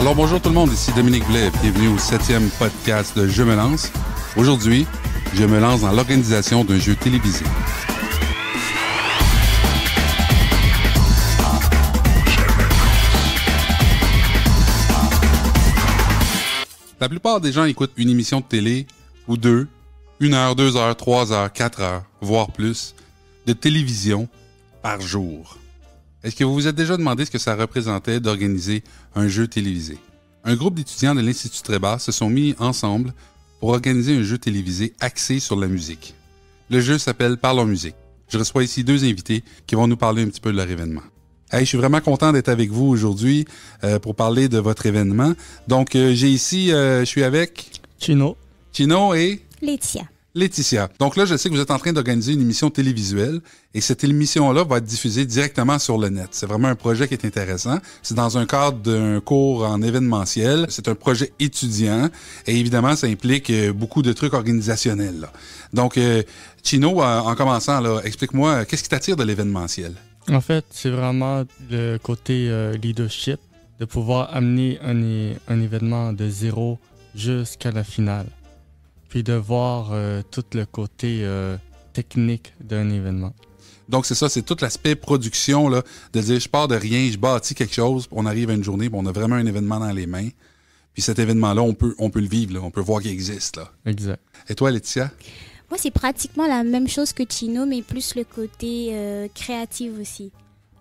Alors bonjour tout le monde, ici Dominique Blais, bienvenue au 7e podcast de Je me lance. Aujourd'hui, je me lance dans l'organisation d'un jeu télévisé. La plupart des gens écoutent une émission de télé ou deux, 1 heure, 2 heures, 3 heures, 4 heures, voire plus, de télévision par jour. Est-ce que vous vous êtes déjà demandé ce que ça représentait d'organiser un jeu télévisé? Un groupe d'étudiants de l'Institut Trébas se sont mis ensemble pour organiser un jeu télévisé axé sur la musique. Le jeu s'appelle Parlons musique. Je reçois ici 2 invités qui vont nous parler un petit peu de leur événement. Hey, je suis vraiment content d'être avec vous aujourd'hui pour parler de votre événement. Donc, j'ai ici, je suis avec... Chino et... Laetitia. Donc là, je sais que vous êtes en train d'organiser une émission télévisuelle et cette émission-là va être diffusée directement sur le net. C'est vraiment un projet qui est intéressant. C'est dans un cadre d'un cours en événementiel. C'est un projet étudiant et évidemment, ça implique beaucoup de trucs organisationnels, là. Donc, Chino, en commençant, là, explique-moi, qu'est-ce qui t'attire de l'événementiel? En fait, c'est vraiment le côté leadership, de pouvoir amener un événement de zéro jusqu'à la finale. Puis de voir tout le côté technique d'un événement. Donc, c'est ça, c'est tout l'aspect production, là, de dire je pars de rien, je bâtis quelque chose, on arrive à une journée, on a vraiment un événement dans les mains. Puis cet événement-là, on peut le vivre, là, on peut voir qu'il existe, là. Exact. Et toi, Laetitia? Moi, c'est pratiquement la même chose que Chino, mais plus le côté créatif aussi.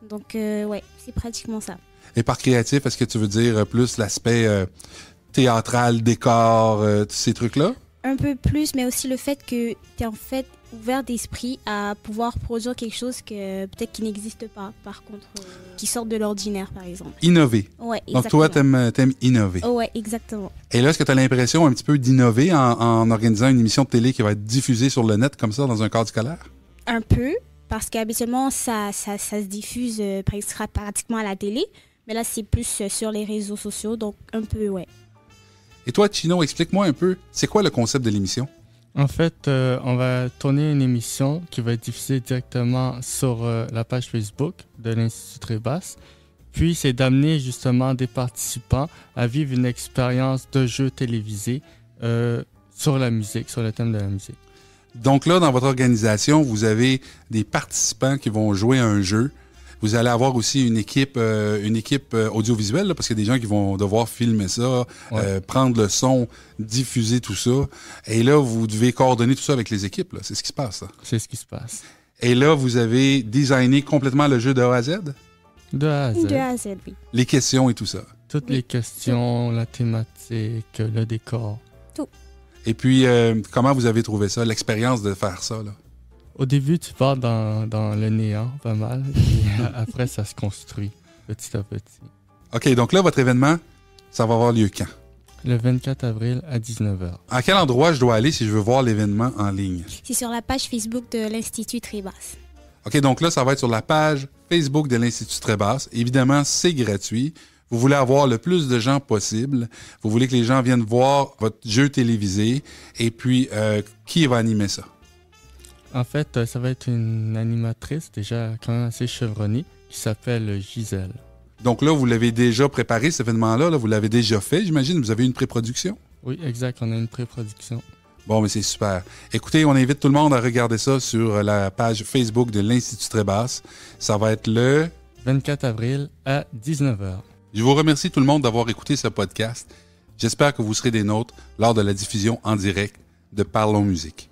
Donc, ouais, c'est pratiquement ça. Et par créatif, est-ce que tu veux dire plus l'aspect théâtral, décor, tous ces trucs-là? Un peu plus, mais aussi le fait que tu es en fait ouvert d'esprit à pouvoir produire quelque chose que peut-être qui n'existe pas, par contre, qui sort de l'ordinaire, par exemple. Innover. Ouais, exactement. Donc toi, t'aimes innover. Oh, ouais, exactement. Et là, est-ce que tu as l'impression un petit peu d'innover en organisant une émission de télé qui va être diffusée sur le net comme ça, dans un cadre scolaire? Un peu, parce qu'habituellement, ça se diffuse pratiquement à la télé, mais là, c'est plus sur les réseaux sociaux, donc un peu, ouais. Et toi, Chino, explique-moi un peu, c'est quoi le concept de l'émission? En fait, on va tourner une émission qui va être diffusée directement sur la page Facebook de l'Institut Trébas. Puis, c'est d'amener justement des participants à vivre une expérience de jeu télévisé sur la musique, sur le thème de la musique. Donc là, dans votre organisation, vous avez des participants qui vont jouer à un jeu. Vous allez avoir aussi une équipe audiovisuelle, là, parce qu'il y a des gens qui vont devoir filmer ça, ouais. Prendre le son, diffuser tout ça. Et là, vous devez coordonner tout ça avec les équipes, là. C'est ce qui se passe, là. C'est ce qui se passe. Et là, vous avez designé complètement le jeu de A à Z? De A à Z. De A à Z, oui. Les questions et tout ça. Toutes les questions, la thématique, le décor. Tout. Et puis, comment vous avez trouvé ça, l'expérience de faire ça, là? Au début, tu pars dans le néant, pas mal. Et après, ça se construit petit à petit. OK, donc là, votre événement, ça va avoir lieu quand? Le 24 avril à 19h. À quel endroit je dois aller si je veux voir l'événement en ligne? C'est sur la page Facebook de l'Institut Trébas. OK, donc là, ça va être sur la page Facebook de l'Institut Trébas. Évidemment, c'est gratuit. Vous voulez avoir le plus de gens possible. Vous voulez que les gens viennent voir votre jeu télévisé. Et puis, qui va animer ça? En fait, ça va être une animatrice déjà quand même assez chevronnée qui s'appelle Gisèle. Donc là, vous l'avez déjà préparé, cet événement-là, là, vous l'avez déjà fait, j'imagine? Vous avez une pré-production? Oui, exact, on a une pré-production. Bon, mais c'est super. Écoutez, on invite tout le monde à regarder ça sur la page Facebook de l'Institut Trébas. Ça va être le 24 avril à 19h. Je vous remercie tout le monde d'avoir écouté ce podcast. J'espère que vous serez des nôtres lors de la diffusion en direct de Parlons musique.